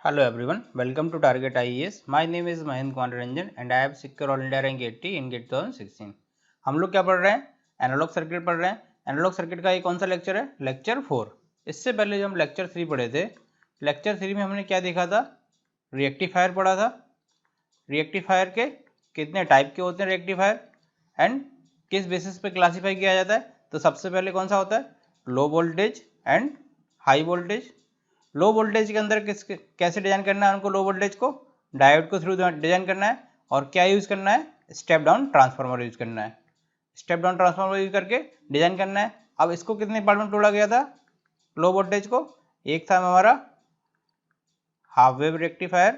Hello everyone, welcome to Target IAS. My name is Mahendra Kumar Ranjan and I have secured All India Rank 80 in GATE 2016. हम लोग क्या पढ़ रहे हैं? Analogue circuit पढ़ रहे हैं. एनालॉग सर्किट का ये कौन सा लेक्चर है? लेक्चर 4. इससे पहले जो हम लेक्चर 3 पढ़े थे, लेक्चर 3 में हमने क्या देखा था? रिएक्टिफायर पढ़ा था. रिएक्टिफायर के कितने टाइप के होते हैं रेक्टिफायर एंड किस बेसिस पे क्लासीफाई किया जाता है? तो सबसे पहले कौन सा होता है? Low voltage and high voltage. Low voltage के अंदर कैसे डिजाइन करना है उनको? लो वोल्टेज को डायोड को थ्रू डिजाइन करना है और क्या यूज करना है? स्टेप डाउन ट्रांसफार्मर यूज करना है. स्टेप डाउन ट्रांसफार्मर यूज करके डिजाइन करना है. अब इसको कितने पार्ट में तोड़ा गया था लो वोल्टेज को? एक था हमारा half wave rectifier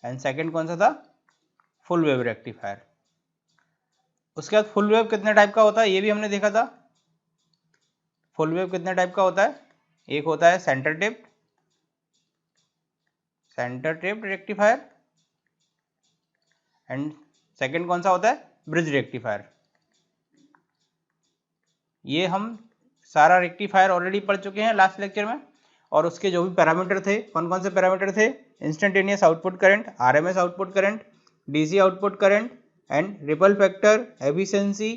and second कौन सा था? Full wave rectifier. उसके बाद फुल वेव कितने टाइप का होता है ये भी हमने देखा था. फुल वेव कितने टाइप का होता है? एक होता है centre taped rectifier and second कौन सा होता है? Bridge rectifier. ये हम सारा रेक्टिफायर ऑलरेडी पढ़ चुके हैं लास्ट लेक्चर में. और उसके जो भी पैरामीटर थे, कौन कौन से पैरामीटर थे? Instantaneous output current, RMS output current, DC output current and ripple factor, efficiency,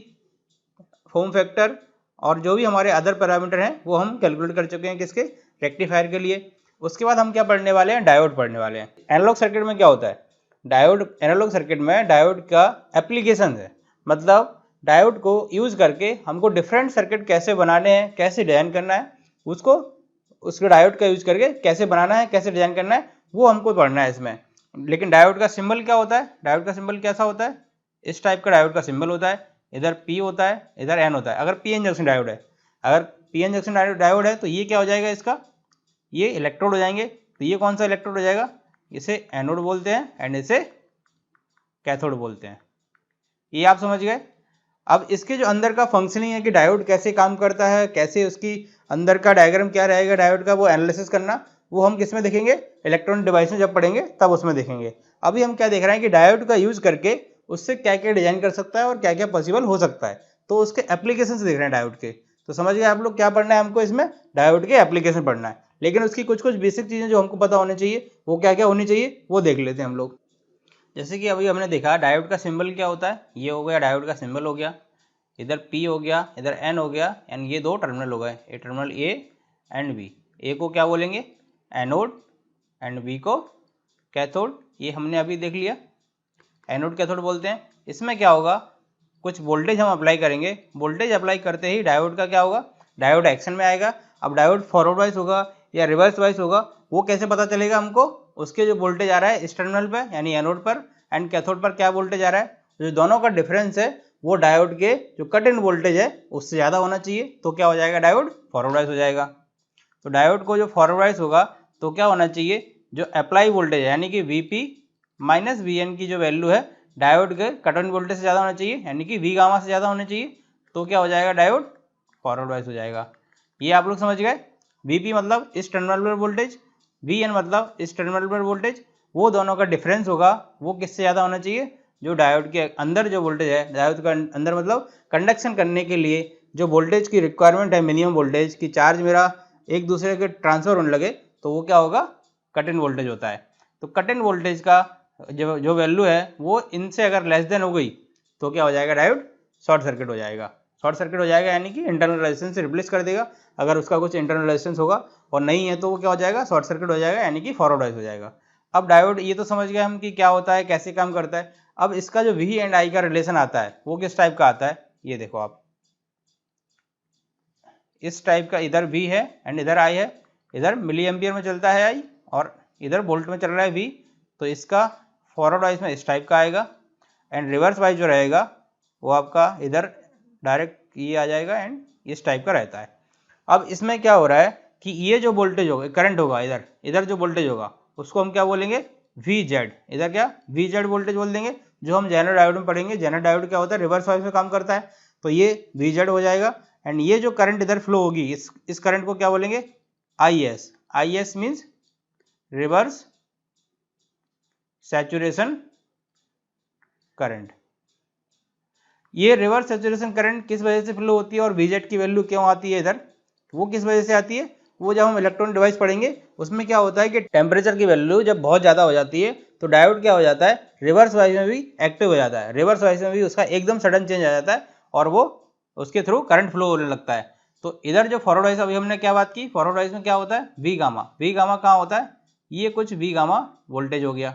form factor और जो भी हमारे अदर पैरामीटर हैं वो हम कैलकुलेट कर चुके हैं किसके? रेक्टिफायर के लिए. उसके बाद हम क्या पढ़ने वाले हैं? डायोड पढ़ने वाले हैं. एनालॉग सर्किट में क्या होता है? डायोड, एनालॉग सर्किट में डायोड का एप्लीकेशन है. मतलब डायोड को यूज करके हमको डिफरेंट सर्किट कैसे बनाने हैं, कैसे डिजाइन करना है, उसको डायोड का यूज करके कैसे बनाना है, कैसे डिजाइन करना है, वो हमको पढ़ना है इसमें. लेकिन डायोड का सिंबल क्या होता है? डायोड का सिंबल कैसा होता है? इस टाइप का डायोड का सिंबल होता है. इधर P होता है, इधर N होता है. अगर पी एन जंक्शन डायोड है, अगर पी एन जंक्शन डायोड है तो ये क्या हो जाएगा? इसका ये इलेक्ट्रोड हो जाएंगे. तो ये कौन सा इलेक्ट्रोड हो जाएगा? इसे एनोड बोलते हैं एंड इसे कैथोड बोलते हैं. ये आप समझ गए. अब इसके जो अंदर का फंक्शनिंग है कि डायोड कैसे काम करता है, कैसे उसकी अंदर का डायग्राम क्या रहेगा डायोड का, वो एनालिसिस करना, वो हम किस में देखेंगे? इलेक्ट्रॉनिक डिवाइस में जब पढ़ेंगे तब उसमें देखेंगे. अभी हम क्या देख रहे हैं कि डायोड का यूज करके उससे क्या क्या डिजाइन कर सकता है और क्या क्या पॉसिबल हो सकता है. तो उसके एप्लीकेशन देख रहे हैं डायोड के. तो समझ गए आप लोग क्या पढ़ना है हमको? इसमें डायोड के एप्लीकेशन पढ़ना है. लेकिन उसकी कुछ कुछ बेसिक चीजें जो हमको पता होनी चाहिए वो क्या क्या होनी चाहिए वो देख लेते हैं हम लोग. जैसे कि अभी हमने देखा डायोड का सिंबल क्या होता है. ये हो गया डायोड का सिंबल हो गया. इधर P हो गया, इधर N हो गया एंड ये दो टर्मिनल हो गए, ये terminal A and B. A को क्या बोलेंगे? एनोड एंड B को कैथोड. ये हमने अभी देख लिया, एनोड कैथोड बोलते हैं. इसमें क्या होगा? कुछ वोल्टेज हम अप्लाई करेंगे. वोल्टेज अप्लाई करते ही डायोड का क्या होगा? डायोड एक्शन में आएगा. अब डायोड फॉरवर्ड वाइज होगा या रिवर्स वाइज होगा वो कैसे पता चलेगा हमको? उसके जो वोल्टेज आ रहा है इस टर्मिनल पर यानी एनोड पर एंड कैथोड पर क्या वोल्टेज आ रहा है, जो दोनों का डिफरेंस है वो डायोड के जो कट इन वोल्टेज है उससे ज़्यादा होना चाहिए. तो क्या हो जाएगा? डायोड फॉरवर्ड वाइज हो जाएगा. तो डायोड को जो फॉरवर्ड वाइज होगा तो क्या होना चाहिए? जो अप्लाई वोल्टेज है यानी कि Vp माइनस Vn की जो वैल्यू है डायोड के कट इन वोल्टेज से ज़्यादा होना चाहिए यानी कि V गामा से ज़्यादा होना चाहिए. तो क्या हो जाएगा? डायोड फॉरवर्ड वाइज हो जाएगा. ये आप लोग समझ गए. Vp मतलब इस टर्मिनल पर वोल्टेज, Vn मतलब इस टर्मिनल पर वोल्टेज, वो दोनों का डिफरेंस होगा वो किससे ज़्यादा होना चाहिए? जो डायोड के अंदर जो वोल्टेज है, डायोड के अंदर मतलब कंडक्शन करने के लिए जो वोल्टेज की रिक्वायरमेंट है, मिनिमम वोल्टेज की, चार्ज मेरा एक दूसरे के ट्रांसफर होने लगे तो वो क्या होगा? कट इन वोल्टेज होता है. तो कट इन वोल्टेज का जो वैल्यू है वो इनसे अगर लेस देन हो गई तो क्या हो जाएगा? डायोड शॉर्ट सर्किट हो जाएगा. शॉर्ट सर्किट हो जाएगा यानी कि इंटरनल रेजिस्टेंस से रिप्लेस कर देगा. अगर उसका कुछ इंटरनल रेजिस्टेंस होगा और नहीं है तो वो क्या हो जाएगा? शॉर्ट सर्किट हो जाएगा यानी कि फॉरवर्ड वाइज हो जाएगा. अब डायोड ये तो समझ गए हम कि क्या होता है, कैसे काम करता है. अब इसका जो V एंड I का रिलेशन आता है वो किस टाइप का आता है? ये देखो आप, इस टाइप का. इधर V है एंड इधर I है. इधर मिली एम्पियर में चलता है I और इधर वोल्ट में चल रहा है V. तो इसका फॉरवर्ड वाइज में इस टाइप का आएगा एंड रिवर्स वाइज जो रहेगा वो आपका इधर डायरेक्ट ये आ जाएगा एंड इस टाइप का रहता है. अब इसमें क्या हो रहा है कि ये जो वोल्टेज होगा, करंट होगा, इधर जो वोल्टेज होगा उसको हम क्या बोलेंगे? VZ. इधर क्या? VZ वोल्टेज बोल देंगे. जो हम जेनर डायोड में पढ़ेंगे, जेनर डायोड क्या होता है? रिवर्स वाइज में काम करता है. तो ये VZ हो जाएगा एंड ये जो करंट इधर फ्लो होगी इस करंट को क्या बोलेंगे? IS. IS means reverse saturation current. ये रिवर्स सैचुरेशन करंट किस वजह से फ्लो होती है और VZ की वैल्यू क्यों आती है इधर? वो किस वजह से आती है? वो जब हम इलेक्ट्रॉनिक डिवाइस पढ़ेंगे उसमें क्या होता है कि टेम्परेचर की वैल्यू जब बहुत ज़्यादा हो जाती है तो डायोड क्या हो जाता है, रिवर्स वाइज में भी एक्टिव हो जाता है, रिवर्स वाइज में भी उसका एकदम सडन चेंज आ जाता है और वो उसके थ्रू करंट फ्लो होने लगता है। तो इधर जो फॉरवर्ड वाइज अभी हमने क्या बात की, फॉरवर्ड वाइज में क्या होता है, वी गामा। वी गामा कहाँ होता है, ये कुछ वी गामा वोल्टेज हो गया,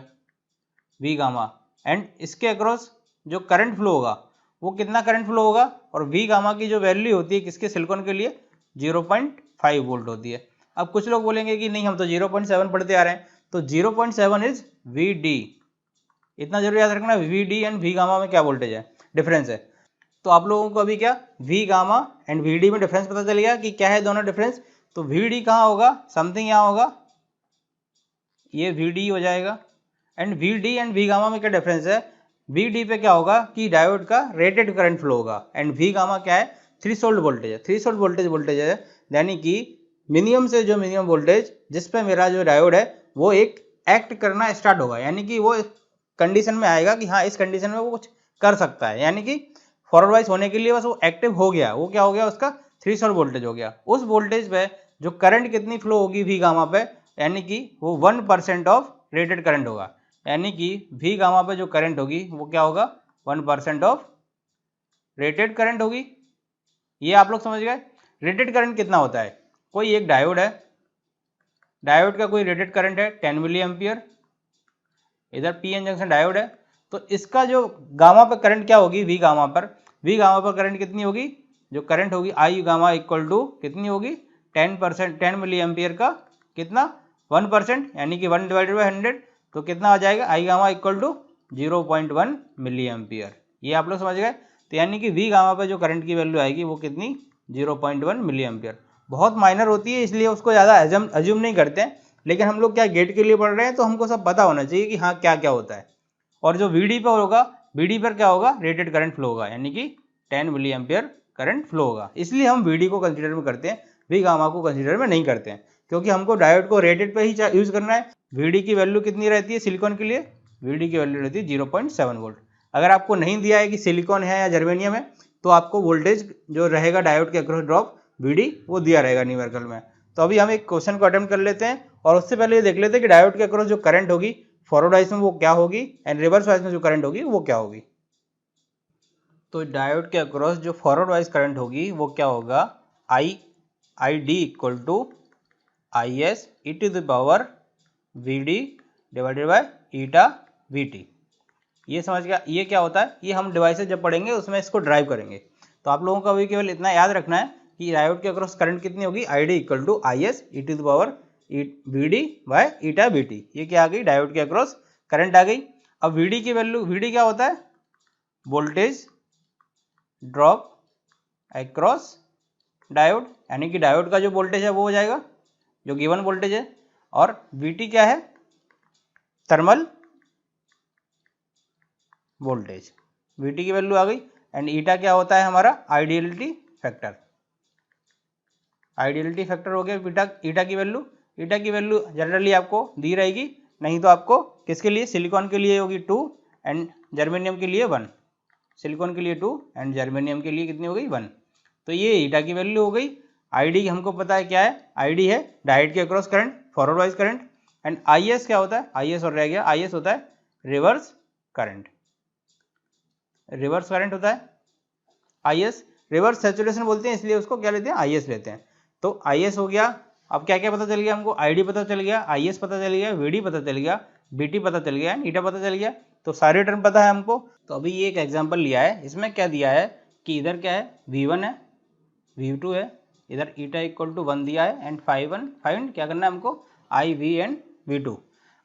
वी गामा, एंड इसके अक्रॉस जो करंट फ्लो होगा वो कितना करंट फ्लो होगा, और वी गामा की जो वैल्यू होती है किसके, सिलिकॉन के लिए 0.5 वोल्ट होती है। अब कुछ लोग बोलेंगे कि नहीं हम तो 0.7 पढ़ते आ रहे हैं, तो 0.7 इज वी डी। इतना जरूर याद रखना, V D and V gamma में क्या वोल्टेज है, डिफरेंस है। तो आप लोगों को अभी क्या V gamma and V D में डिफरेंस पता चल गया कि क्या है दोनों डिफरेंस। तो वी डी कहाँ होगा, समथिंग यहाँ होगा, ये वी डी हो जाएगा। And V D and V gamma में क्या डिफरेंस है, वी डी पे क्या होगा कि डायोड का रेटेड करंट फ्लो होगा, एंड वी गामा क्या है, थ्रेशोल्ड वोल्टेज है। थ्रेशोल्ड वोल्टेज है, यानी कि मिनिमम से जो मिनिमम वोल्टेज जिस पे मेरा जो डायोड है वो एक एक्ट करना स्टार्ट होगा, यानी कि वो कंडीशन में आएगा कि हाँ इस कंडीशन में वो कुछ कर सकता है, यानी कि फॉरवर्ड वाइज होने के लिए बस वो एक्टिव हो गया, वो क्या हो गया, उसका थ्रेशोल्ड वोल्टेज हो गया। उस वोल्टेज पे जो करंट कितनी फ्लो होगी वी गामा पे, यानी कि वो 1% ऑफ रेटेड करंट होगा, यानी कि वी गामा पे जो करंट होगी वो क्या होगा, 1% ऑफ रेटेड करंट होगी। ये आप लोग समझ गए। रेटेड करंट कितना होता है, कोई एक डायोड है, डायोड का कोई रेटेड करंट है 10 मिली एम्पियर, इधर पी एन जंक्शन डायोड है, तो इसका जो गामा पर करंट क्या होगी, वी गामा पर करंट कितनी होगी, जो करंट होगी आई गामा इक्वल टू कितनी होगी, 10%, 10 मिली एम्पियर का कितना 1%, यानी कि 1 डिवाइडेड बाई 100, तो कितना आ जाएगा I gamma equal to 0.1 milli ampere. ये आप लोग समझ गए। तो यानी कि वी गामा पे जो करंट की वैल्यू आएगी वो कितनी, 0.1 मिली एम्पियर। बहुत माइनर होती है इसलिए उसको ज़्यादा अज्यूम नहीं करते हैं, लेकिन हम लोग क्या गेट के लिए पढ़ रहे हैं तो हमको सब पता होना चाहिए कि हाँ क्या क्या होता है। और जो वीडी पर होगा, वीडी पर क्या होगा, रेटेड करंट फ्लो होगा, यानी कि 10 मिली एम्पियर करंट फ्लो होगा। इसलिए हम वीडी को कंसीडर में करते हैं, वी गामा को कंसीडर में नहीं करते हैं, क्योंकि हमको डायोड को रेटेड पे ही यूज करना है। वीडी की वैल्यू कितनी रहती है सिलिकॉन के लिए, वीडी की वैल्यू रहती है 0.7 वोल्ट। अगर आपको नहीं दिया है कि सिलिकॉन है या जर्मेनियम है तो आपको वोल्टेज जो रहेगा डायोड के अक्रॉस ड्रॉप वीडी वो दिया रहेगा न्यूमेरिकल में। तो अभी हम एक क्वेश्चन को अटेम्प्ट कर लेते हैं, और उससे पहले ये देख लेते हैं कि डायोड के अक्रॉस जो करंट होगी फॉरवर्ड वाइज में वो क्या होगी, एंड रिवर्स वाइज में जो करंट होगी वो क्या होगी। तो डायोड के अक्रॉस जो फॉरवर्ड वाइज करंट होगी वो क्या होगा, I D equal to I S E to the power V D divided by eta V T. ये समझ गया, ये क्या होता है, ये हम डिवाइसेज जब पढ़ेंगे उसमें इसको ड्राइव करेंगे। तो आप लोगों को अभी केवल इतना याद रखना है कि डायोड के अक्रॉस करंट कितनी होगी, I D equal to I S E to the power V D by eta V T. ये क्या आ गई, डायोड के अक्रॉस करंट आ गई। अब वी डी की वैल्यू, वी डी क्या होता है, वोल्टेज ड्रॉप अक्रॉस डायोड, यानी कि डायोड का जो वोल्टेज है वो हो जाएगा जो गिवन वोल्टेज है, और वी टी क्या है, थर्मल वोल्टेज। वीटी की वैल्यू आ गई। एंड ईटा क्या होता है हमारा, आइडियलिटी फैक्टर। आइडियलिटी फैक्टर हो गया ईटा की वैल्यू। ईटा की वैल्यू जनरली आपको दी रहेगी, नहीं तो आपको किसके लिए, सिलिकॉन के लिए होगी 2 एंड जर्मेनियम के लिए 1। सिलिकॉन के लिए 2 एंड जर्मेनियम के लिए कितनी हो गई, 1। तो ये ईटा की वैल्यू हो गई। आईडी हमको पता है क्या है, आईडी है डायोड के across current, forward wise current. And IS क्या होता है, आईएस और रह गया, आईएस होता है रिवर्स करंट। रिवर्स करंट होता है आईएस, रिवर्स सैचुरेशन बोलते हैं इसलिए उसको क्या लेते हैं, आईएस लेते हैं। तो आईएस हो गया। अब क्या क्या पता चल गया हमको, आईडी पता चल गया, आईएस पता चल गया, वीडी पता चल गया, बीटी पता चल गया, ईटा पता चल गया। तो सारे टर्म पता है हमको। तो अभी ये एक एग्जांपल लिया है, इसमें क्या दिया है कि इधर क्या है, V1 है, V2 है, इधर ईटा इक्वल टू 1 दिया है, एंड फाइंड क्या करना है हमको, आई वी एंड V2।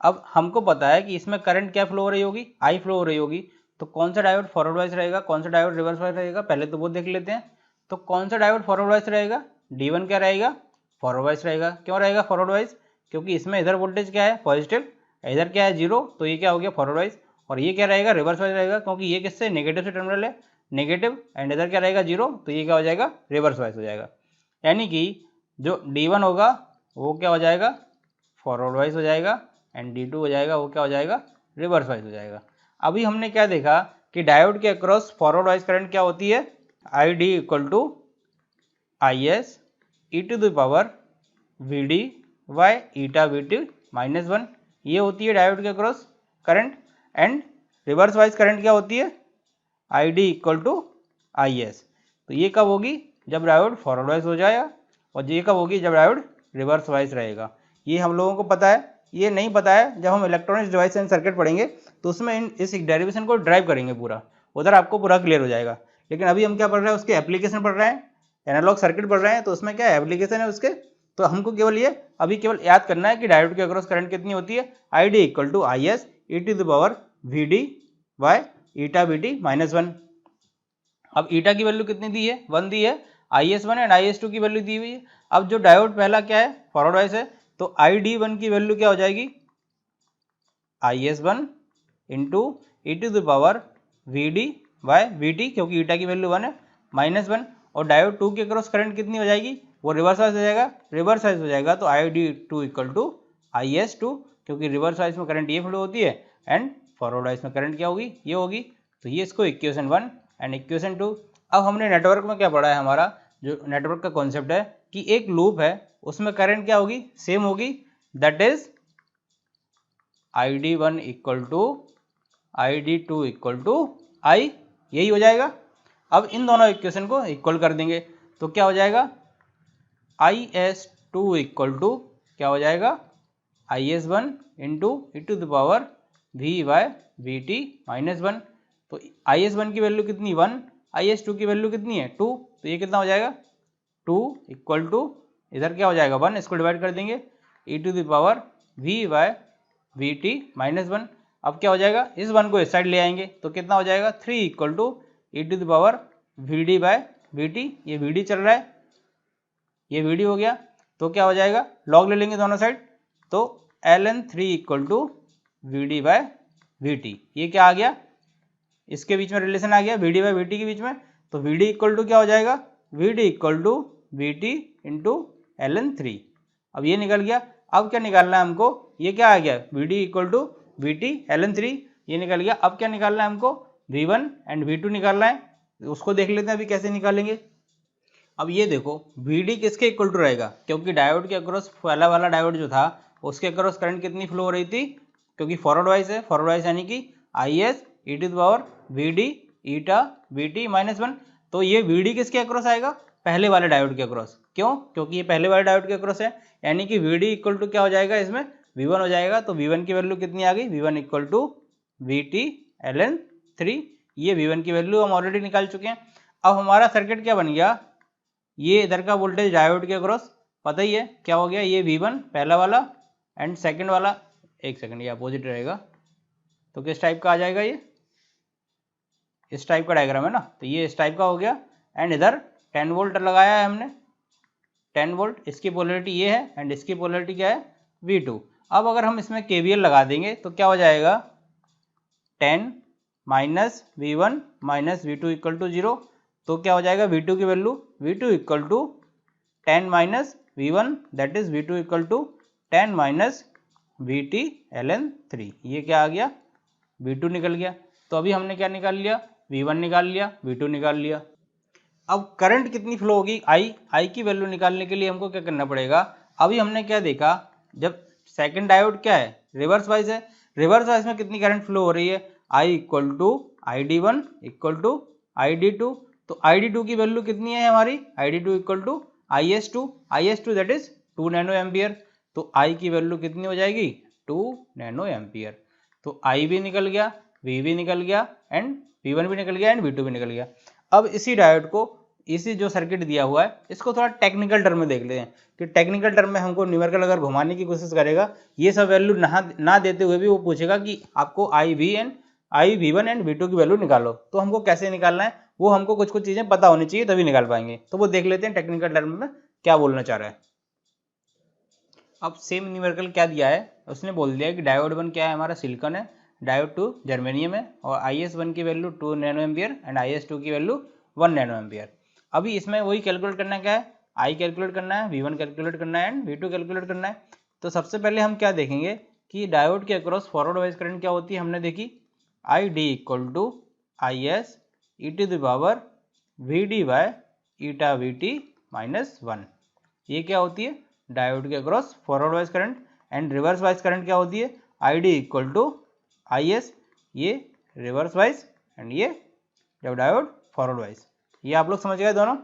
अब हमको पता है कि इसमें करंट क्या फ्लो हो रही होगी, आई फ्लो हो रही होगी। तो कौन सा डायोड फॉरवर्ड वाइज रहेगा, कौन सा डायोड रिवर्स वाइज रहेगा, पहले तो वो देख लेते हैं। तो कौन सा डायोड फॉरवर्ड वाइज रहेगा, D1 क्या रहेगा, फॉरवर्ड वाइज रहेगा। क्यों रहेगा फॉरवर्ड वाइज, क्योंकि इसमें इधर वोल्टेज क्या है, पॉजिटिव, इधर क्या है 0, तो ये क्या हो गया फॉरवर्ड वाइज। और ये क्या रहेगा, रिवर्स वाइज रहेगा, क्योंकि ये किससे, नेगेटिव से टर्मिनल है, नेगेटिव, एंड इधर क्या रहेगा 0, तो ये क्या हो जाएगा, रिवर्स वाइज हो जाएगा। यानी कि जो D1 होगा वो क्या हो जाएगा, फॉरवर्ड वाइज हो जाएगा, एंड D2 हो जाएगा वो क्या हो जाएगा, रिवर्स वाइज हो जाएगा। अभी हमने क्या देखा कि डायोड के अक्रॉस फॉरवर्ड वाइज करंट क्या होती है, I D equal to I S E to the power V D by eta V T minus 1, ये होती है डायोड के across current. And reverse wise current क्या होती है, I D equal to I S. तो ये कब होगी, जब डायोड फॉरवर्ड वाइज हो जाएगा, और ये कब होगी, जब डायोड रिवर्स वाइज रहेगा। ये हम लोगों को पता है। ये नहीं पता है, जब हम इलेक्ट्रॉनिक्स डिवाइस एंड सर्किट पढ़ेंगे तो उसमें इस डेरिवेशन को ड्राइव करेंगे पूरा, उधर आपको पूरा क्लियर हो जाएगा। लेकिन अभी हम क्या पढ़ रहे हैं, उसके एप्लीकेशन पढ़ रहे हैं, एनालॉग सर्किट पढ़ रहे हैं, तो उसमें क्या एप्लीकेशन है उसके। तो हमको केवल ये अभी केवल याद करना है कि डायोड के अक्रॉस करंट कितनी होती है, I D equal to I S E to the power V D by eta V T minus 1। अब ईटा की वैल्यू कितनी दी है, 1 दी है, आई एस 1 एंड आई एस 2 की वैल्यू दी हुई है। अब जो डायोड पहला क्या है, फॉरवर्ड वाइज है, तो आई डी 1 की वैल्यू क्या हो जाएगी, I S 1 into E to the power V D by V T, क्योंकि ईटा की वैल्यू 1 है, माइनस 1। और डायोड 2 के क्रॉस करंट कितनी हो जाएगी, वो रिवर्स वाइज हो जाएगा, रिवर्स वाइज हो जाएगा तो I D 2 equal to I S 2, क्योंकि रिवर्स वाइज में करंट ये फ्लो होती है एंड फॉरवर्ड वाइज में करंट क्या होगी, ये होगी। तो ये इसको इक्वेशन 1 एंड इक्वेशन 2। अब हमने नेटवर्क में क्या पढ़ा है, हमारा जो नेटवर्क का कॉन्सेप्ट है कि एक लूप है, उसमें करंट क्या होगी, सेम होगी, that is I D 1 equal to I D 2 equal to I, यही हो जाएगा। अब इन दोनों इक्वेशन को इक्वल कर देंगे तो क्या हो जाएगा, आई एस 2 इक्वल टू क्या हो जाएगा, I S 1 into E to the power V by V T minus 1। तो आई एस 1 की वैल्यू कितनी, 1, आई एस 2 की वैल्यू कितनी है, 2, तो ये कितना हो जाएगा, 2 इक्वल टू इधर क्या हो जाएगा 1, इसको डिवाइड कर देंगे, E to the power V by V T minus 1। अब क्या हो जाएगा, इस 1 को इस साइड ले आएंगे तो कितना हो जाएगा, 3 equal to e to the power V D by V T, ये वी डी चल रहा है, ये वी डी हो गया, तो क्या हो जाएगा, लॉग ले लेंगे दोनों साइड, तो L N 3 equal to V D by V T, ये क्या आ गया, इसके बीच में रिलेशन आ गया V D by V T के बीच में। तो वी डी इक्वल टू क्या हो जाएगा, V D equal to V T into L N 3। अब ये निकल गया। अब क्या निकालना है हमको, ये क्या आ गया, V D equal to V T L N 3, ये निकल गया। अब क्या निकालना है हमको, V one and V two निकालना है, उसको देख लेते हैं अभी कैसे निकालेंगे। अब ये देखो वी डी किसके इक्वल टू रहेगा, क्योंकि डायोड के अक्रॉस पहला वाला डायोड जो था उसके अक्रॉस करंट कितनी फ्लो हो रही थी, क्योंकि फॉरवर्ड वाइज है, फॉरवर्ड वाइज यानी कि I S E to the power V D eta V T minus 1। तो ये वी डी किसके अक्रॉस आएगा, पहले वाले डायोड के अक्रॉस। क्यों, क्योंकि ये पहले वाले डायोड के अक्रॉस है, यानी कि वी डी इक्वल टू क्या हो जाएगा, इसमें वी वन हो जाएगा। तो वी वन की वैल्यू कितनी आ गई, V one equal to V T L N 3, ये वी वन की वैल्यू हम ऑलरेडी निकाल चुके हैं। अब हमारा सर्किट क्या बन गया, ये इधर का वोल्टेज डायोड के अक्रॉस पता ही है क्या हो गया, ये V1 पहला वाला एंड सेकंड वाला, एक सेकंड ये अपोजिट रहेगा, तो किस टाइप का आ जाएगा, ये इस टाइप का डायग्राम है ना, तो ये इस टाइप का हो गया। एंड इधर 10 वोल्ट लगाया है हमने, 10 वोल्ट, इसकी पोलरिटी ये है एंड इसकी पोलरिटी क्या है, V2। अब अगर हम इसमें KVL लगा देंगे तो क्या हो जाएगा, 10 minus V1 minus V2 equal to 0। तो क्या हो जाएगा, V2 की value V2 equal to 10 minus V1 that is V2 equal to 10 minus VT ln 3, ये क्या आ गया, V2 निकल गया। तो अभी हमने क्या निकाल लिया, V1 निकाल लिया, V2 निकाल लिया। अब करंट कितनी फ्लो होगी, I की वैल्यू निकालने के लिए हमको क्या करना पड़ेगा, अभी हमने क्या देखा, जब सेकंड डायोड क्या है, रिवर्स वाइज है, रिवर्स वाइज में कितनी करंट फ्लो हो रही है, I equal to ID1 equal to ID2। तो ID2 की वैल्यू कितनी है हमारी, ID2 equal to IS2 that is 2 nano ampere. तो I की वैल्यू कितनी हो जाएगी, 2 नैनो एम्पियर। तो I भी निकल गया, V भी निकल गया एंड V1 भी निकल गया एंड V2 भी निकल गया। अब इसी डायोड को, इसी जो सर्किट दिया हुआ है, इसको थोड़ा टेक्निकल टर्म में देख लेते हैं कि टेक्निकल टर्म में हमको न्यूमेरिकल अगर घुमाने की कोशिश करेगा, ये सब वैल्यू ना देते हुए भी वो पूछेगा कि आपको I V1 एंड V2 की वैल्यू निकालो। तो हमको कैसे निकालना है, वो हमको कुछ चीज़ें पता होनी चाहिए तभी निकाल पाएंगे। तो वो देख लेते हैं टेक्निकल टर्म में क्या बोलना चाह रहा है। अब सेम न्यूमेरिकल क्या दिया है, उसने बोल दिया कि डायोड 1 क्या है हमारा, सिलिकॉन है, डायोड 2 जर्मेनियम है, और IS1 की value 2 nano ampere and IS2 की वैल्यू 1 नैनो एम्पियर। अभी इसमें वही कैलकुलेट करना क्या है, I कैलकुलेट करना है, V1 कैलकुलेट करना है एंड V2 कैलकुलेट करना है। तो सबसे पहले हम क्या देखेंगे कि डायोड के अक्रॉस फॉरवर्ड वाइज करंट क्या होती है, हमने देखी ID equal to IS e to the power VD by eta VT minus 1, ये क्या होती है, डायोड के across forward wise current, and reverse wise current क्या होती है, I D equal to I S, ये रिवर्स वाइज एंड ये जब डायोड फॉरवर्ड वाइज। ये आप लोग समझ गए दोनों।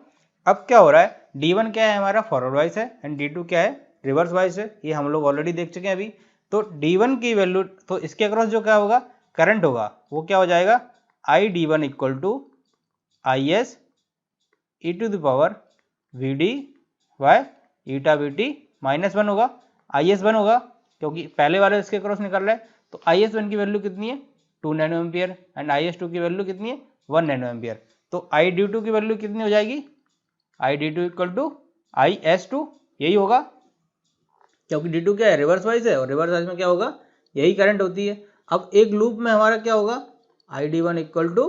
अब क्या हो रहा है, D1 क्या है हमारा फॉरवर्ड वाइज है एंड D2 क्या है रिवर्स वाइज है, ये हम लोग ऑलरेडी देख चुके हैं अभी। तो D1 की वैल्यू, तो इसके अक्रॉस जो क्या होगा करंट होगा वो क्या हो जाएगा, I D1 equal to I S E to the power V D by eta V T minus 1 होगा, आई एस 1 होगा क्योंकि पहले वाले इसके क्रॉस निकल रहा है। तो आई एस 1 की वैल्यू कितनी है 2 nano ampere and I S 2 की वैल्यू कितनी है 1 नैनो एम्पियर। तो आई डी 2 की वैल्यू कितनी हो जाएगी, I D 2 equal to I S 2, यही होगा क्योंकि डी 2 क्या है रिवर्स वाइज है और रिवर्स वाइज में क्या होगा यही करंट होती है। अब एक लूप में हमारा क्या होगा, I D 1 equal to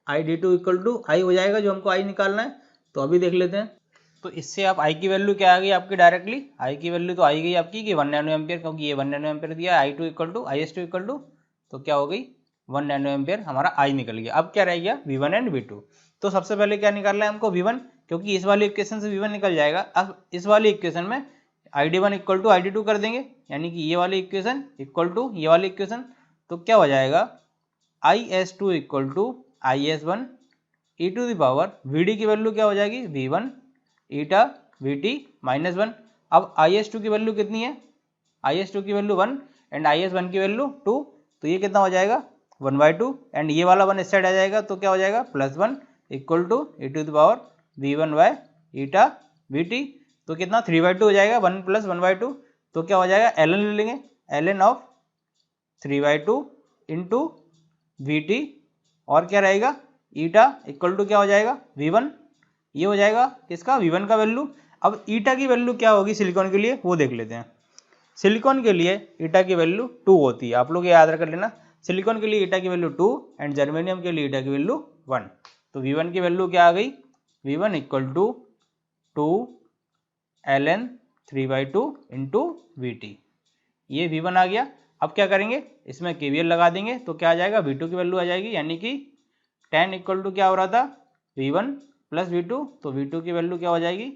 I D 2 equal to I हो जाएगा जो हमको आई निकालना है। तो अभी देख लेते हैं। तो इससे आप आई की वैल्यू क्या आ गई आपकी डायरेक्टली, आई की वैल्यू तो आई गई आपकी कि 1 नैनो एम्पियर, क्योंकि ये 1 नैनो एम्पियर दिया है, I two equal to I S 2 equal to, तो क्या हो गई 1 नैनो एम्पियर हमारा आई निकल गया। अब क्या रह गया V1 एंड V2। तो सबसे पहले क्या निकालना है हमको V1, क्योंकि इस वाली इक्वेशन से V1 निकल जाएगा। अब इस वाली इक्वेशन में ID1 इक्वल टू ID2 कर देंगे, यानी कि ये वाली इक्वेशन इक्वल टू ये वाली इक्वेशन, तो क्या हो जाएगा IS2 equal to IS1 e to the power VD की वैल्यू क्या हो जाएगी V1 ईटा VT माइनस 1। अब IS2 की वैल्यू कितनी है, IS2 की वैल्यू 1 एंड IS1 की वैल्यू 2, तो ये कितना हो जाएगा 1/2 एंड ये वाला 1 इस साइड आ जाएगा, तो क्या हो जाएगा +1 equal to e to the power V1 by eta VT, तो कितना 3/2 हो जाएगा, 1 + 1/2, तो क्या हो जाएगा ln ले लेंगे, ln ऑफ 3/2 इंटू VT और क्या रहेगा ईटा इक्वल टू क्या हो जाएगा V1, ये हो जाएगा किसका V1 का वैल्यू। अब ईटा की वैल्यू क्या होगी सिलिकॉन के लिए वो देख लेते हैं। सिलिकॉन के लिए ईटा की वैल्यू 2 होती है, आप लोग ये याद कर लेना, सिलिकॉन के लिए ईटा की वैल्यू 2 एंड जर्मेनियम के लिए ईटा की वैल्यू 1। तो V1 की वैल्यू क्या आ गई, V1 equal to 2 ln 3/2 into VT, ये V1 आ गया। अब क्या करेंगे इसमें KVL लगा देंगे, तो क्या आ जाएगा V2 की वैल्यू आ जाएगी, यानी कि 10 इक्वल टू क्या हो रहा था V1 प्लस V2, तो V2 की वैल्यू क्या हो जाएगी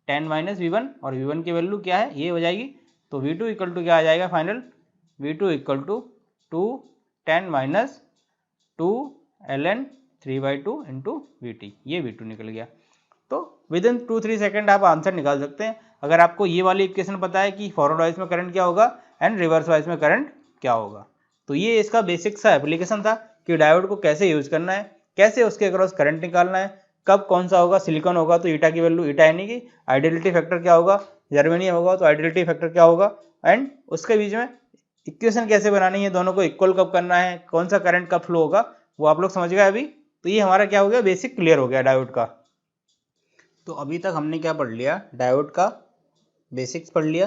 10 माइनस V1 और V1 की वैल्यू क्या है ये हो जाएगी, तो V2 इक्वल टू क्या आ जाएगा final, V2 equal to 2 10 minus 2 ln 3/2 into VT, ये V2 निकल गया। तो विद इन 2-3 सेकेंड आप आंसर निकाल सकते हैं अगर आपको ये वाली इक्वेशन पता है कि फॉरवर्ड वाइज में करंट क्या होगा एंड रिवर्स वाइज में करंट क्या होगा। तो ये इसका बेसिक सा एप्लीकेशन था कि डायोड को कैसे यूज करना है, कैसे उसके अक्रॉस करंट निकालना है, कब कौन सा होगा, सिलिकॉन होगा तो ईटा की वैल्यू ईटा यानी कि आइडियलिटी फैक्टर क्या होगा, जर्मेनियम होगा तो आइडियलिटी फैक्टर क्या होगा, एंड उसके बीच में इक्वेशन कैसे बनानी है, दोनों को इक्वल कब करना है, कौन सा करंट कब फ्लो होगा, वो आप लोग समझ गए अभी। तो ये हमारा क्या हो गया बेसिक क्लियर हो गया डायोड का। तो अभी तक हमने क्या पढ़ लिया, डायोड का बेसिक्स पढ़ लिया,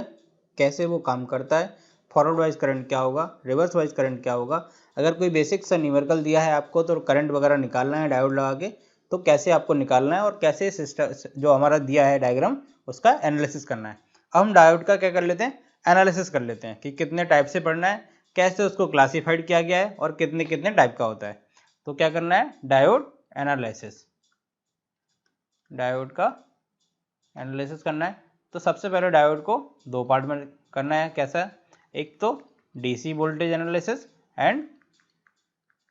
कैसे वो काम करता है, फॉरवर्ड वाइज करंट क्या होगा, रिवर्स वाइज करंट क्या होगा, अगर कोई बेसिक सा न्यूमेरिकल दिया है आपको तो करंट वगैरह निकालना है डायोड लगा के, तो कैसे आपको निकालना है और कैसे सिस्टम जो हमारा दिया है डायग्राम उसका एनालिसिस करना है। अब हम डायोड का क्या कर लेते हैं एनालिसिस कर लेते हैं कि कितने टाइप से पढ़ना है, कैसे उसको क्लासीफाइड किया गया है और कितने कितने टाइप का होता है। तो क्या करना है डायोड एनालिसिस, डायोड का एनालिसिस करना है। तो सबसे पहले डायोड को 2 पार्ट में करना है, कैसा, एक तो DC voltage analysis and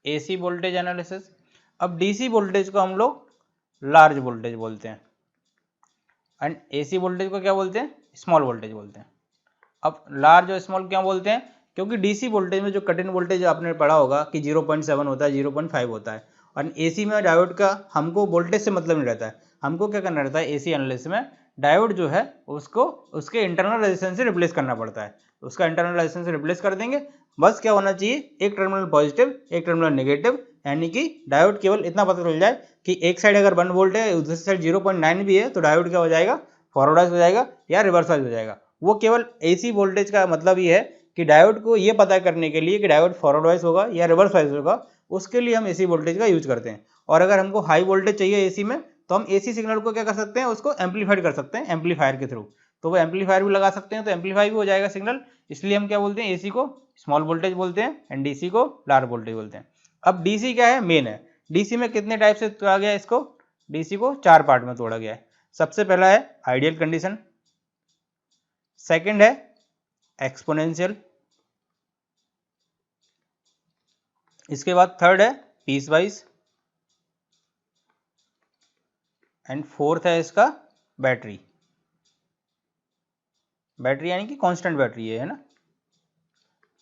AC voltage analysis. अब डीसी वोल्टेज को हम लोग लार्ज वोल्टेज बोलते हैं एंड एसी वोल्टेज को क्या बोलते हैं स्मॉल वोल्टेज बोलते हैं। अब लार्ज और स्मॉल क्या बोलते हैं, क्योंकि डीसी वोल्टेज में जो कट इन वोल्टेज आपने पढ़ा होगा कि 0.7 होता है 0.5 होता है, और एसी में डायोड का हमको वोल्टेज से मतलब नहीं रहता है, हमको क्या करना रहता है एसी एनालिसिस में डायोड जो है उसको उसके इंटरनल रेजिस्टेंस से रिप्लेस करना पड़ता है, उसका इंटरनल रेजिस्टेंस से रिप्लेस कर देंगे। बस क्या होना चाहिए एक टर्मिनल पॉजिटिव एक टर्मिनल नेगेटिव, यानी कि डायोड केवल इतना पता चल जाए कि एक साइड अगर 1 वोल्ट है दूसरी साइड 0.9 भी है तो डायोड क्या हो जाएगा फॉरवर्ड वाइज हो जाएगा या रिवर्स वाइज हो जाएगा। वो केवल एसी वोल्टेज का मतलब ये है कि डायोड को ये पता करने के लिए कि डायोड फॉरवर्ड वाइज होगा या रिवर्स वाइज होगा, उसके लिए हम एसी वोल्टेज का यूज करते हैं। और अगर हमको हाई वोल्टेज चाहिए एसी में तो हम एसी सिग्नल को क्या कर सकते हैं उसको एम्पलीफाइड कर सकते हैं एम्पलीफायर के थ्रू, तो वो एम्पलीफायर भी लगा सकते हैं तो एम्पलीफाई भी हो जाएगा सिग्नल। इसलिए हम क्या बोलते हैं एसी को स्मॉल वोल्टेज बोलते हैं एंड डीसी को लार्ज वोल्टेज बोलते हैं। अब डीसी क्या है मेन है, डीसी में कितने टाइप से तोड़ा गया है इसको, डीसी को 4 पार्ट में तोड़ा गया है। सबसे पहला है आइडियल कंडीशन, सेकंड है एक्सपोनेंशियल, इसके बाद थर्ड है पीस वाइज, एंड फोर्थ है इसका बैटरी। बैटरी यानी कि कांस्टेंट बैटरी है ना,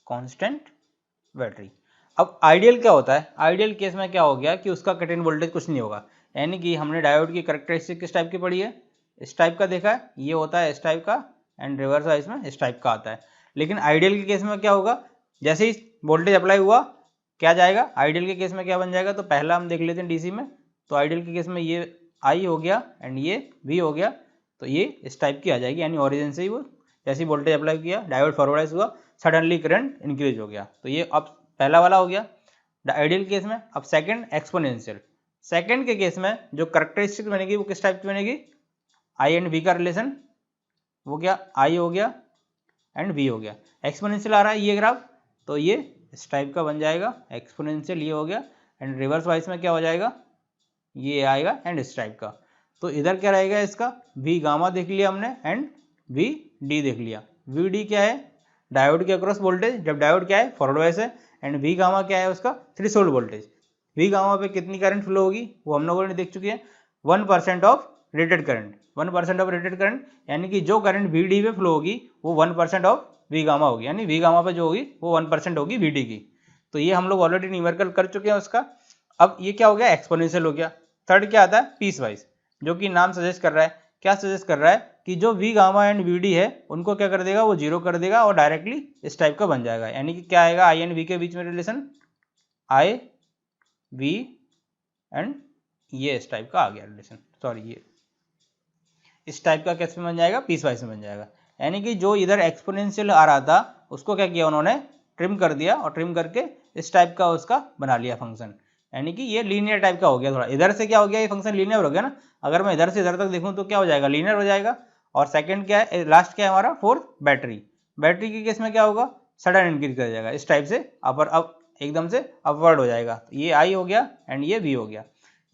कांस्टेंट बैटरी। अब आइडियल क्या होता है, आइडियल केस में क्या हो गया कि उसका कट इन वोल्टेज कुछ नहीं होगा, यानी कि हमने डायोड की कैरेक्टरिस्टिक किस टाइप की पढ़ी है, इस टाइप का देखा है, ये होता है इस टाइप का, एंड रिवर्स वाइज में इस टाइप का आता है। लेकिन आइडियल के केस में क्या होगा, जैसे ही वोल्टेज अप्लाई हुआ क्या जाएगा, आइडियल के केस में क्या बन जाएगा, तो पहला हम देख लेते हैं डीसी में। तो आइडियल के केस में ये आई हो गया एंड ये वी हो गया, तो ये इस टाइप की आ जाएगी, यानी ओरिजिन से ही वो जैसे ही वोल्टेज अप्लाई किया डायोड फॉरवर्डाइज हुआ, सडनली करंट इंक्रीज हो गया। तो ये अब पहला वाला हो गया आइडियल केस में। अब सेकंड एक्सपोनेंशियल, सेकंड के केस में जो कैरेक्टरिस्टिक बनेगी वो किस टाइप की बनेगी, आई एंड वी का रिलेशन, वो क्या आई हो गया एंड वी हो गया। एक्सपोनेंशियल आ रहा है ये ग्राफ, तो ये इस टाइप का बन जाएगा, एक्सपोनेंशियल ये हो गया, एंड रिवर्स वाइज में क्या हो जाएगा, ये आएगा एंड इस टाइप का। तो इधर क्या रहेगा इसका, वी गामा देख लिया हमने एंड वी डी देख लिया। वी डी क्या है, डायोड के अक्रॉस वोल्टेज, जब डायोड क्या है फॉरवर्ड वाइज है, एंड वी गामा क्या है उसका थ्रेशोल्ड वोल्टेज। वी गामा पे कितनी करंट फ्लो होगी वो हम लोगों ने देख चुके हैं, 1% of rated current, 1% of rated current, यानी कि जो करंट वी डी पे फ्लो होगी वो 1% ऑफ वी गामा होगी, यानी वी गामा पे जो होगी वो 1% होगी वी डी की। तो ये हम लोग ऑलरेडी न्यूमेरिकल कर चुके हैं उसका। अब ये क्या हो गया, एक्सपोनेंशियल हो गया। थर्ड क्या आता है, पीस वाइज, जो कि नाम सजेस्ट कर रहा है, क्या सजेस्ट कर रहा है कि जो V gamma and V D है उनको क्या कर देगा, वो जीरो कर देगा और डायरेक्टली इस टाइप का बन जाएगा, यानी कि क्या आएगा, आई एंड वी के बीच में रिलेशन, आई वी एंड ये इस टाइप का आ गया रिलेशन, सॉरी ये इस टाइप का कैसे बन जाएगा, पीस वाइज में बन जाएगा। यानी कि जो इधर एक्सपोनेंशियल आ रहा था उसको क्या किया उन्होंने, ट्रिम कर दिया, और ट्रिम करके इस टाइप का उसका बना लिया फंक्शन, यानी कि ये लीनियर टाइप का हो गया। थोड़ा इधर से क्या हो गया, ये फंक्शन लीनियर हो गया ना, अगर मैं इधर से इधर तक देखूं तो क्या हो जाएगा, लीनियर हो जाएगा। और सेकंड क्या है, लास्ट क्या है हमारा, फोर्थ बैटरी। बैटरी के केस में क्या होगा, सडन इंक्रीज कर जाएगा इस टाइप से, अपर अप एकदम से अपवर्ड हो जाएगा। ये आई हो गया एंड ये वी हो गया।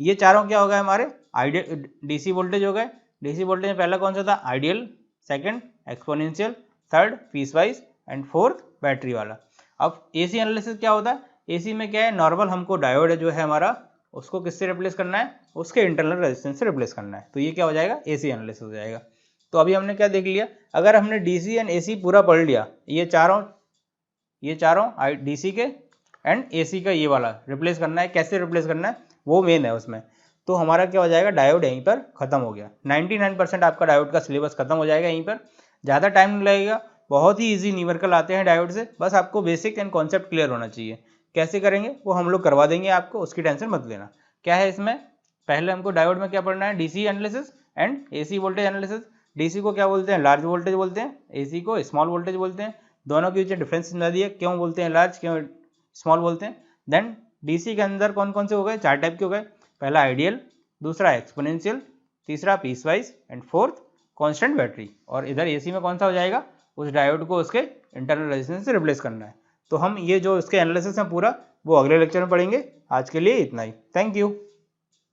ये चारों क्या हो गए हमारे आइडियल डीसी वोल्टेज हो गए। डीसी वोल्टेज में पहला कौन सा था, ideal, second exponential, third piece wise and fourth battery वाला। अब एसी एनालिसिस क्या होता है, एसी में क्या है, नॉर्मल हमको डायोड जो है हमारा उसको किससे रिप्लेस करना है, उसके इंटरनल रेजिस्टेंस से रिप्लेस करना है। तो ये क्या हो जाएगा, एसी एनालिसिस हो जाएगा। तो अभी हमने क्या देख लिया, अगर हमने डीसी एंड एसी पूरा पढ़ लिया, ये चारों डीसी के एंड एसी का ये वाला रिप्लेस करना है, कैसे रिप्लेस करना है वो मेन है उसमें। तो हमारा क्या हो जाएगा, डायोड यहीं पर खत्म हो गया। 99% आपका डायोड का सिलेबस खत्म हो जाएगा यहीं पर, ज़्यादा टाइम नहीं लगेगा, बहुत ही इजी न्यूमेरिकल आते हैं डायोड से, बस आपको बेसिक एंड कॉन्सेप्ट क्लियर होना चाहिए। कैसे करेंगे वो हम लोग करवा देंगे आपको, उसकी टेंशन मत लेना। क्या है इसमें, पहले हमको डायोड में क्या पढ़ना है, DC analysis and AC voltage analysis. DC को क्या बोलते हैं, लार्ज वोल्टेज बोलते हैं, एसी को स्मॉल वोल्टेज बोलते हैं। दोनों के बीच डिफरेंस समझा दिया, क्यों बोलते हैं लार्ज, क्यों स्मॉल बोलते हैं। देन डीसी के अंदर कौन कौन से हो गए, 4 टाइप के हो गए, पहला आइडियल, दूसरा एक्सपोनेंशियल, तीसरा piece wise and fourth constant battery. और इधर एसी में कौन सा हो जाएगा, उस डायोड को उसके इंटरनल रेजिस्टेंस से रिप्लेस करना है। तो हम ये जो इसके एनालिसिस है पूरा वो अगले लेक्चर में पढ़ेंगे। आज के लिए इतना ही, थैंक यू।